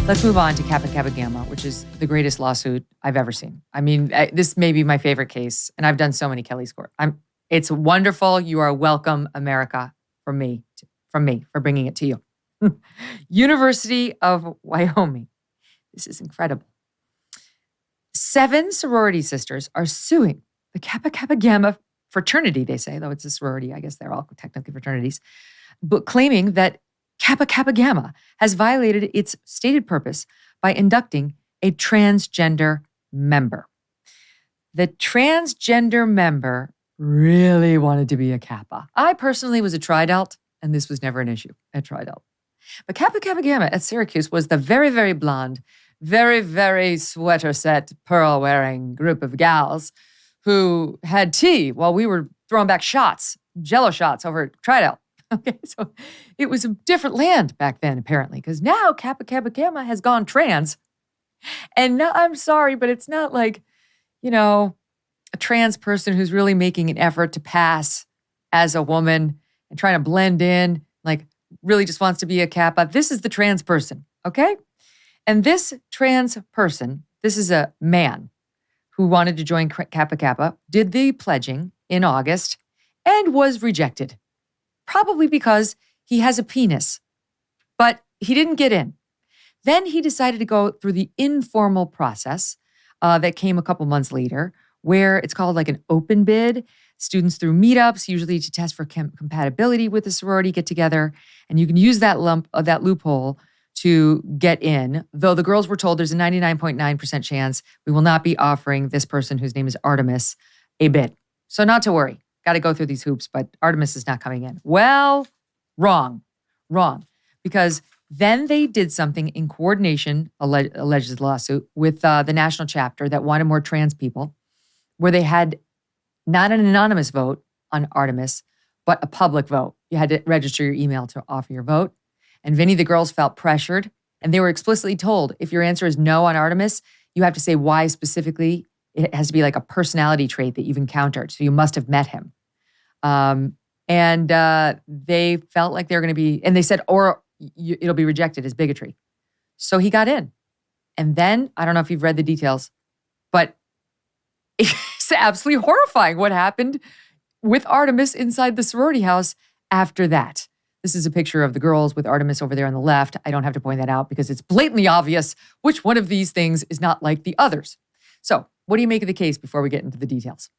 Let's move on to Kappa Gamma, which is the greatest lawsuit I've ever seen. I mean, this may be my favorite case, and I've done so many Kelly's Court. It's wonderful. You are welcome, America, from me for bringing it to you. University of Wyoming. This is incredible. 7 sorority sisters are suing the Kappa Gamma fraternity, they say, though it's a sorority. I guess they're all technically fraternities, but claiming that Kappa Gamma has violated its stated purpose by inducting a transgender member. The transgender member really wanted to be a Kappa. I personally was a Tri-Delt, and this was never an issue at Tri-Delt. But Kappa Gamma at Syracuse was the very, very blonde, very, very sweater-set, pearl-wearing group of gals who had tea while we were throwing back shots, Jello shots over at Tri-Delt. Okay, so it was a different land back then, apparently, because now Kappa Gamma has gone trans. And now, I'm sorry, but it's not like, a trans person who's really making an effort to pass as a woman and trying to blend in, like really just wants to be a Kappa. This is the trans person, okay? And this trans person, this is a man who wanted to join Kappa, did the pledging in August and was rejected. Probably because he has a penis, but he didn't get in. Then he decided to go through the informal process that came a couple months later, where it's called like an open bid. Students through meetups, usually to test for compatibility with the sorority, get together, and you can use that loophole to get in. Though the girls were told there's a 99.9% chance we will not be offering this person, whose name is Artemis, a bid. So not to worry. Got to go through these hoops, but Artemis is not coming in. Well, wrong. Because then they did something in coordination, alleged lawsuit, with the national chapter that wanted more trans people, where they had not an anonymous vote on Artemis, but a public vote. You had to register your email to offer your vote. And Vinnie, the girls felt pressured, and they were explicitly told, if your answer is no on Artemis, you have to say why specifically. It has to be like a personality trait that you've encountered. So you must have met him. They felt like they were going to be, and they said, it'll be rejected as bigotry. So he got in. And then, I don't know if you've read the details, but it's absolutely horrifying what happened with Artemis inside the sorority house after that. This is a picture of the girls with Artemis over there on the left. I don't have to point that out because it's blatantly obvious which one of these things is not like the others. So, what do you make of the case before we get into the details?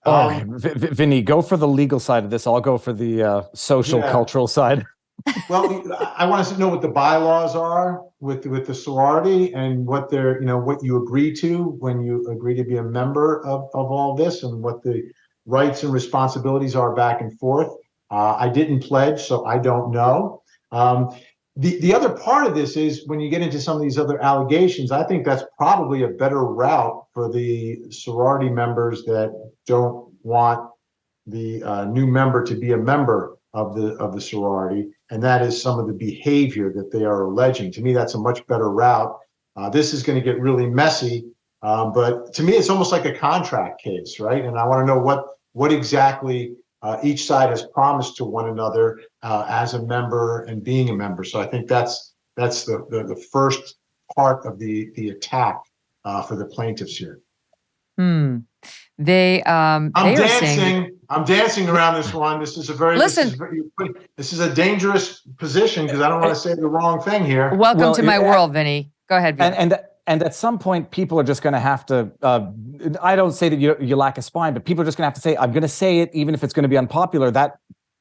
Vinny, go for the legal side of this. I'll go for the social, cultural side. Well, I want us to know what the bylaws are with the sorority and what they're, what you agree to when you agree to be a member of all this, and what the rights and responsibilities are back and forth. I didn't pledge, so I don't know. The other part of this is when you get into some of these other allegations, I think that's probably a better route for the sorority members that don't want the new member to be a member of the sorority, and that is some of the behavior that they are alleging. To me, that's a much better route. This is going to get really messy, but to me, it's almost like a contract case, right? And I want to know what exactly each side has promised to one another as a member and being a member. So I think that's the first part of the attack for the plaintiffs here. I'm dancing around this one. This is this is a dangerous position because I don't want to say the wrong thing here. Welcome to my world, Vinny. Go ahead, Vinny. And at some point, people are just going to have to, I don't say that you lack a spine, but people are just going to have to say, I'm going to say it, even if it's going to be unpopular. That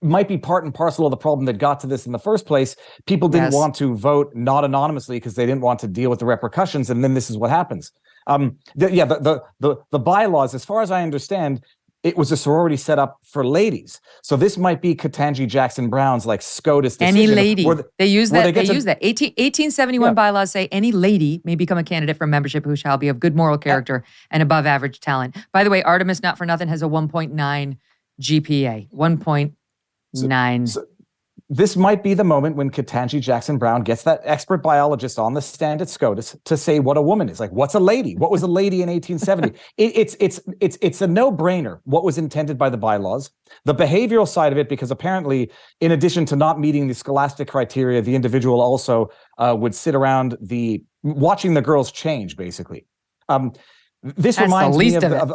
might be part and parcel of the problem that got to this in the first place. People didn't want to vote not anonymously because they didn't want to deal with the repercussions. And then this is what happens. The bylaws, as far as I understand, it was a sorority set up for ladies. So this might be Ketanji Jackson Brown's like SCOTUS decision. Any lady. They use that. 1871 bylaws say any lady may become a candidate for membership who shall be of good moral character and above average talent. By the way, Artemis, not for nothing, has a 1.9 GPA. 1.9. this might be the moment when Ketanji Jackson Brown gets that expert biologist on the stand at SCOTUS to say what a woman is. Like, what's a lady? What was a lady in 1870? It's a no-brainer what was intended by the bylaws. The behavioral side of it, because apparently, in addition to not meeting the scholastic criteria, the individual also would sit around watching the girls change, basically. This reminds me of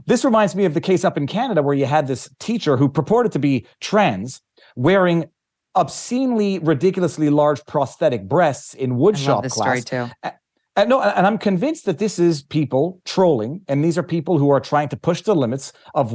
This reminds me of the case up in Canada where you had this teacher who purported to be trans wearing obscenely, ridiculously large prosthetic breasts in woodshop class. Story too. And I'm convinced that this is people trolling, and these are people who are trying to push the limits of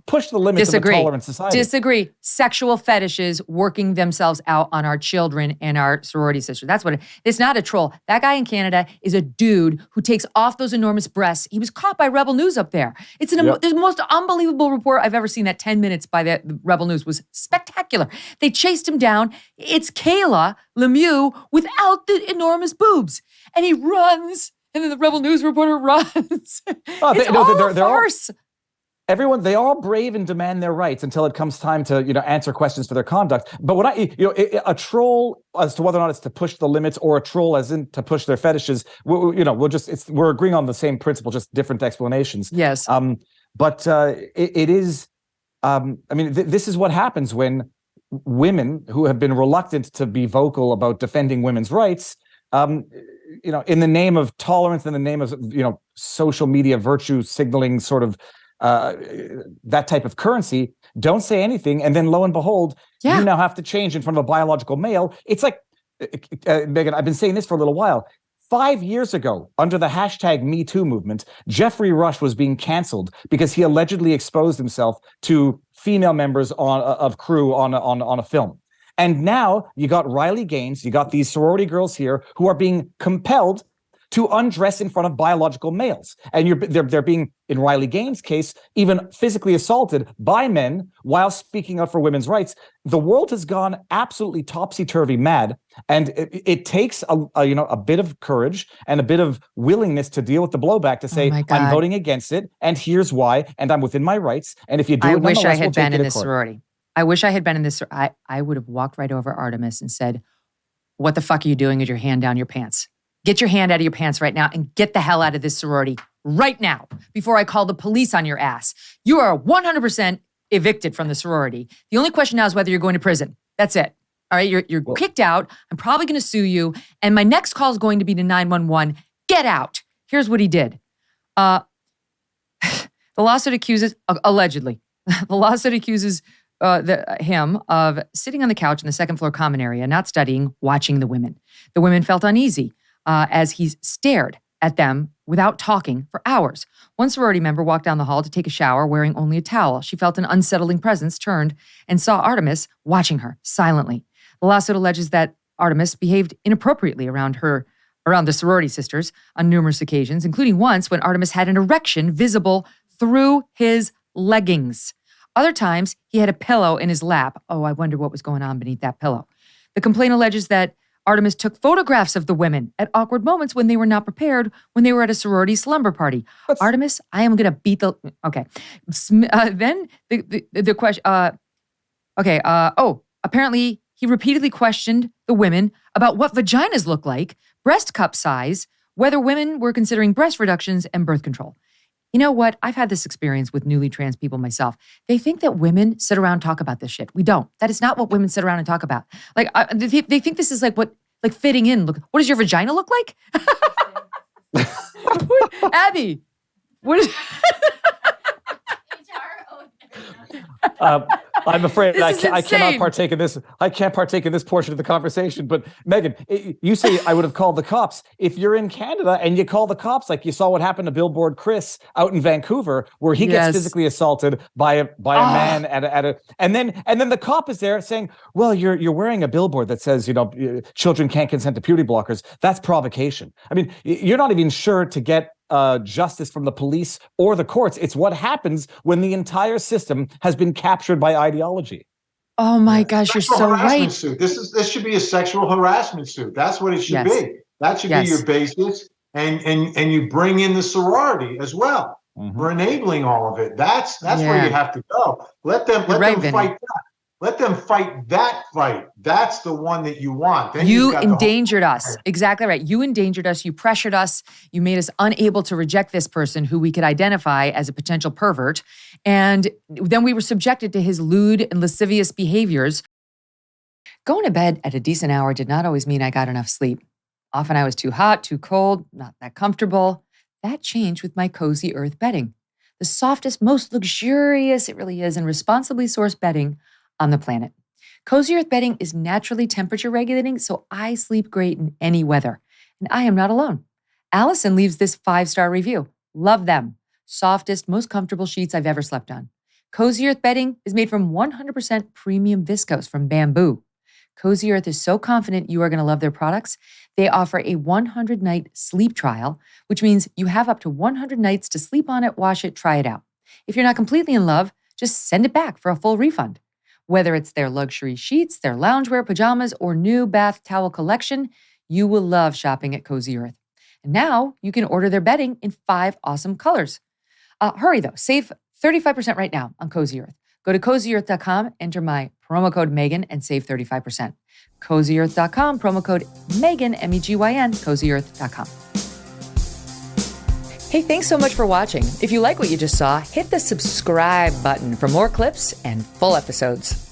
push the limits of a tolerant society. Disagree. Sexual fetishes working themselves out on our children and our sorority sisters. That's what it's not a troll. That guy in Canada is a dude who takes off those enormous breasts. He was caught by Rebel News up there. It's the most unbelievable report I've ever seen. That 10 minutes by the Rebel News was spectacular. They chased him down. It's Kayla Lemieux without the enormous boobs. And he runs, and then the Rebel News reporter runs. They're a farce. They're all brave and demand their rights until it comes time to, answer questions for their conduct. But a troll as to whether or not it's to push the limits or a troll as in to push their fetishes, we're agreeing on the same principle, just different explanations. Yes. But it is, this is what happens when women who have been reluctant to be vocal about defending women's rights, in the name of tolerance, in the name of, social media virtue signaling sort of that type of currency, don't say anything. And then lo and behold, you now have to change in front of a biological male. It's like, Megyn, I've been saying this for a little while. 5 years ago, under the hashtag Me Too movement, Jeffrey Rush was being canceled because he allegedly exposed himself to female members of crew on a film. And now you got Riley Gaines, you got these sorority girls here who are being compelled to undress in front of biological males. And they're being, in Riley Gaines' case, even physically assaulted by men while speaking up for women's rights. The world has gone absolutely topsy-turvy mad. And it takes a bit of courage and a bit of willingness to deal with the blowback to say, I'm voting against it, and here's why, and I'm within my rights. And if you do I wish I had been in this sorority. I wish I had been in this. I would have walked right over Artemis and said, what the fuck are you doing with your hand down your pants? Get your hand out of your pants right now and get the hell out of this sorority right now before I call the police on your ass. You are 100% evicted from the sorority. The only question now is whether you're going to prison. That's it. All right, you're kicked out. I'm probably going to sue you. And my next call is going to be to 911. Get out. Here's what he did. The lawsuit accuses, allegedly, the lawsuit accuses him of sitting on the couch in the second floor common area, not studying, watching the women. The women felt uneasy as he stared at them without talking for hours. One sorority member walked down the hall to take a shower wearing only a towel. She felt an unsettling presence, turned, and saw Artemis watching her silently. The lawsuit alleges that Artemis behaved inappropriately around the sorority sisters on numerous occasions, including once when Artemis had an erection visible through his leggings. Other times, he had a pillow in his lap. Oh, I wonder what was going on beneath that pillow. The complaint alleges that Artemis took photographs of the women at awkward moments when they were not prepared when they were at a sorority slumber party. Artemis, I am going to beat the... Okay. Then the question... apparently he repeatedly questioned the women about what vaginas look like, breast cup size, whether women were considering breast reductions and birth control. You know what? I've had this experience with newly trans people myself. They think that women sit around and talk about this shit. We don't. That is not what women sit around and talk about. Like, they think this is like fitting in. Look, what does your vagina look like? Abby, what is... I'm afraid I cannot partake in this. I can't partake in this portion of the conversation. But Megyn, you say I would have called the cops. If you're in Canada and you call the cops, like you saw what happened to Billboard Chris out in Vancouver, where he gets physically assaulted by a man and then the cop is there saying, "Well, you're wearing a billboard that says children can't consent to puberty blockers. That's provocation." I mean, you're not even sure to get justice from the police or the courts. It's what happens when the entire system has been captured by ideology. Oh my gosh, you're so right. Suit. This should be a sexual harassment suit. That's what it should be. That should be your basis, and you bring in the sorority as well for enabling all of it. That's where you have to go. Let them fight that. Let them fight that fight. That's the one that you want. Then You you've got the whole- endangered us. Exactly right. You endangered us. You pressured us. You made us unable to reject this person who we could identify as a potential pervert. And then we were subjected to his lewd and lascivious behaviors. Going to bed at a decent hour did not always mean I got enough sleep. Often I was too hot, too cold, not that comfortable. That changed with my Cozy Earth bedding. The softest, most luxurious, it really is, and responsibly sourced bedding on the planet. Cozy Earth bedding is naturally temperature regulating, so I sleep great in any weather. And I am not alone. Allison leaves this 5-star review. Love them. Softest, most comfortable sheets I've ever slept on. Cozy Earth bedding is made from 100% premium viscose from bamboo. Cozy Earth is so confident you are going to love their products. They offer a 100-night sleep trial, which means you have up to 100 nights to sleep on it, wash it, try it out. If you're not completely in love, just send it back for a full refund. Whether it's their luxury sheets, their loungewear, pajamas, or new bath towel collection, you will love shopping at Cozy Earth. And now you can order their bedding in 5 awesome colors. Hurry though, save 35% right now on Cozy Earth. Go to CozyEarth.com, enter my promo code Megyn, and save 35%. CozyEarth.com, promo code Megyn, M-E-G-Y-N, CozyEarth.com. Hey, thanks so much for watching. If you like what you just saw, hit the subscribe button for more clips and full episodes.